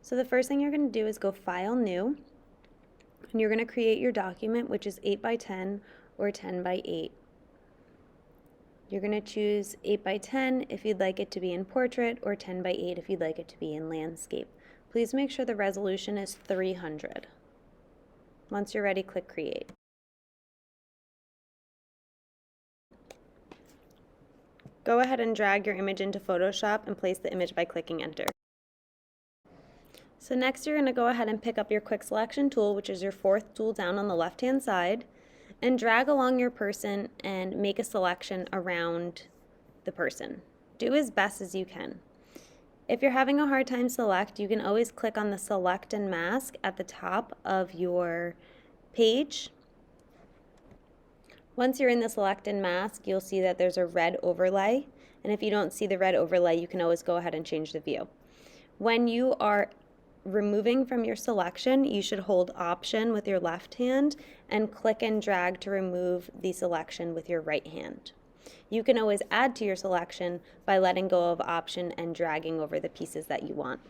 So the first thing you're going to do is go File, New, and you're going to create your document, which is 8 by 10 or 10 by 8. You're going to choose 8 by 10 if you'd like it to be in portrait, or 10 by 8 if you'd like it to be in landscape. Please make sure the resolution is 300. Once you're ready, click Create. Go ahead and drag your image into Photoshop and place the image by clicking Enter. So next you're going to go ahead and pick up your Quick Selection tool, which is your fourth tool down on the left-hand side, and drag along your person and make a selection around the person. Do as best as you can. If you're having a hard time select, you can always click on the Select and Mask at the top of your page. Once you're in the Select and Mask, you'll see that there's a red overlay, and if you don't see the red overlay, you can always go ahead and change the view. When you are removing from your selection, you should hold Option with your left hand and click and drag to remove the selection with your right hand. You can always add to your selection by letting go of Option and dragging over the pieces that you want.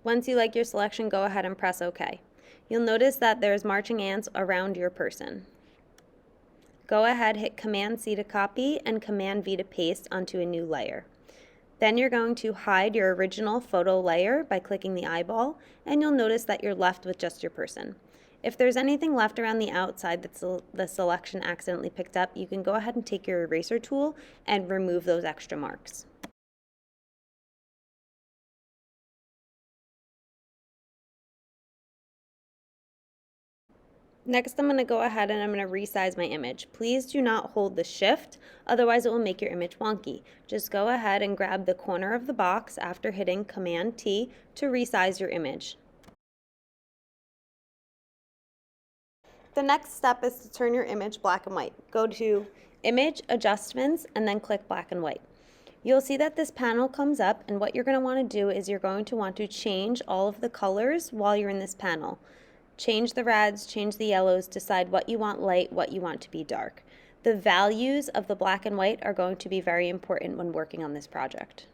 Once you like your selection, go ahead and press OK. You'll notice that there's marching ants around your person. Go ahead, hit Command-C to copy and Command-V to paste onto a new layer. Then you're going to hide your original photo layer by clicking the eyeball, and you'll notice that you're left with just your person. If there's anything left around the outside that the selection accidentally picked up, you can go ahead and take your eraser tool and remove those extra marks. Next, I'm going to go ahead and I'm going to resize my image. Please do not hold the shift, otherwise it will make your image wonky. Just go ahead and grab the corner of the box after hitting Command-T to resize your image. The next step is to turn your image black and white. Go to Image, Adjustments, and then click Black and White. You'll see that this panel comes up, and what you're going to want to do is you're going to want to change all of the colors while you're in this panel. Change the reds, change the yellows, decide what you want light, what you want to be dark. The values of the black and white are going to be very important when working on this project.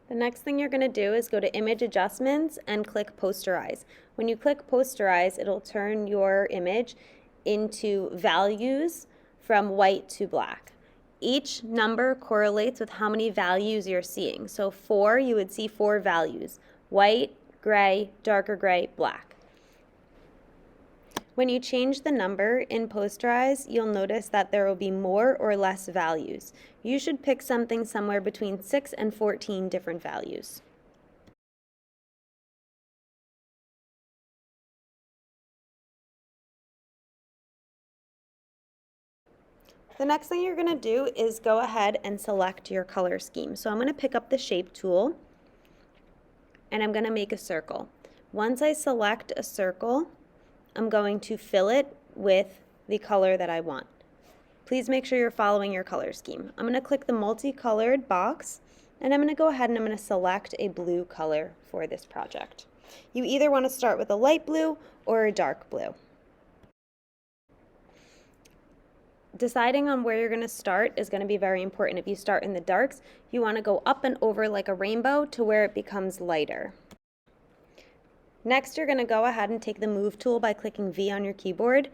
The next thing you're going to do is go to Image Adjustments and click Posterize. When you click Posterize, it'll turn your image into values from white to black. Each number correlates with how many values you're seeing. So 4, you would see 4 values: white, gray, darker gray, black. When you change the number in Posterize, you'll notice that there will be more or less values. You should pick something somewhere between 6 and 14 different values. The next thing you're going to do is go ahead and select your color scheme. So I'm going to pick up the Shape tool and I'm going to make a circle. Once I select a circle, I'm going to fill it with the color that I want. Please make sure you're following your color scheme. I'm going to click the multicolored box and I'm going to go ahead and I'm going to select a blue color for this project. You either want to start with a light blue or a dark blue. Deciding on where you're going to start is going to be very important. If you start in the darks, you want to go up and over like a rainbow to where it becomes lighter. Next, you're going to go ahead and take the Move tool by clicking V on your keyboard.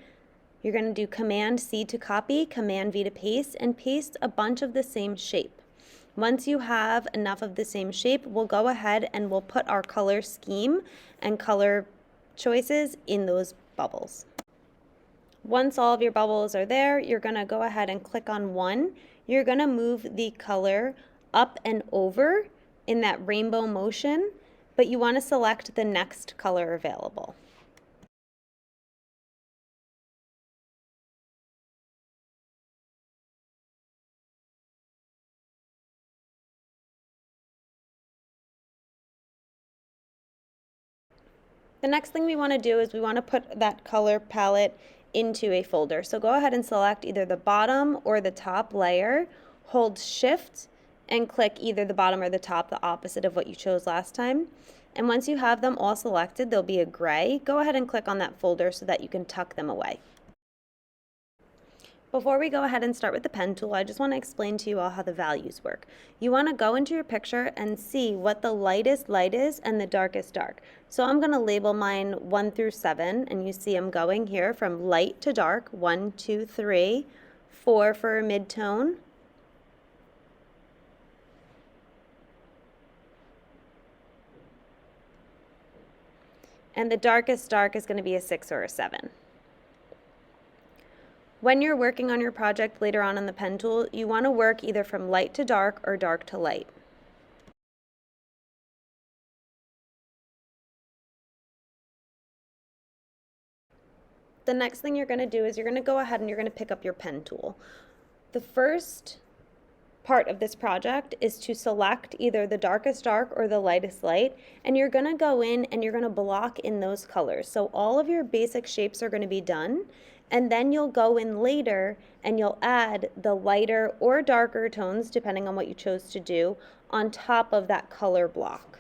You're going to do Command-C to copy, Command-V to paste, and paste a bunch of the same shape. Once you have enough of the same shape, we'll go ahead and we'll put our color scheme and color choices in those bubbles. Once all of your bubbles are there, you're going to go ahead and click on one. You're going to move the color up and over in that rainbow motion, but you want to select the next color available. The next thing we want to do is we want to put that color palette into a folder. So go ahead and select either the bottom or the top layer, hold Shift and click either the bottom or the top, the opposite of what you chose last time. And once you have them all selected, there'll be a gray. Go ahead and click on that folder so that you can tuck them away. Before we go ahead and start with the pen tool, I just want to explain to you all how the values work. You want to go into your picture and see what the lightest light is and the darkest dark. So I'm going to label mine 1 through 7, and you see I'm going here from light to dark, 1, 2, 3, 4 for a mid-tone, and the darkest dark is going to be a 6 or a 7. When you're working on your project later on the pen tool, you want to work either from light to dark or dark to light. The next thing you're going to do is you're going to go ahead and you're going to pick up your pen tool. The first part of this project is to select either the darkest dark or the lightest light, and you're going to go in and you're going to block in those colors. So all of your basic shapes are going to be done, and then you'll go in later and you'll add the lighter or darker tones, depending on what you chose to do, on top of that color block.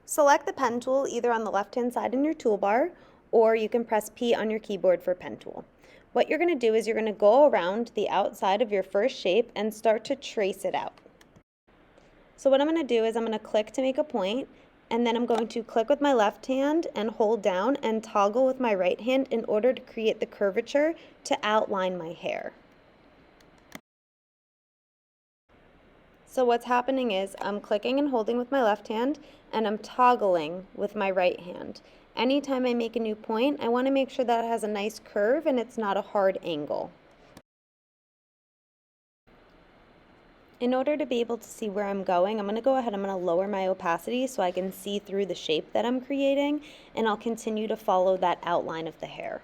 Select the pen tool either on the left-hand side in your toolbar, or you can press P on your keyboard for pen tool. What you're going to do is you're going to go around the outside of your first shape and start to trace it out. So what I'm going to do is I'm going to click to make a point, and then I'm going to click with my left hand and hold down and toggle with my right hand in order to create the curvature to outline my hair. So what's happening is I'm clicking and holding with my left hand, and I'm toggling with my right hand. Anytime I make a new point, I want to make sure that it has a nice curve and it's not a hard angle. In order to be able to see where I'm going, I'm going to go ahead, I'm going to lower my opacity so I can see through the shape that I'm creating, and I'll continue to follow that outline of the hair.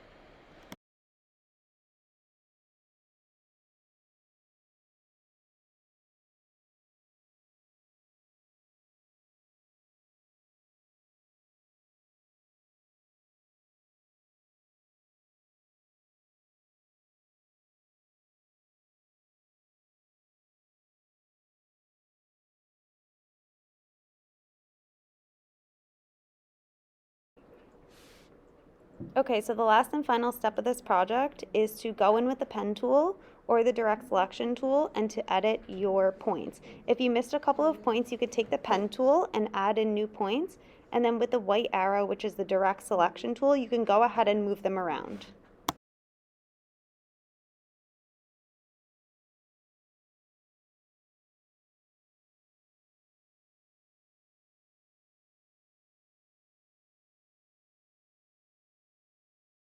Okay, so the last and final step of this project is to go in with the pen tool or the direct selection tool and to edit your points. If you missed a couple of points, you could take the pen tool and add in new points, and then with the white arrow, which is the direct selection tool, you can go ahead and move them around.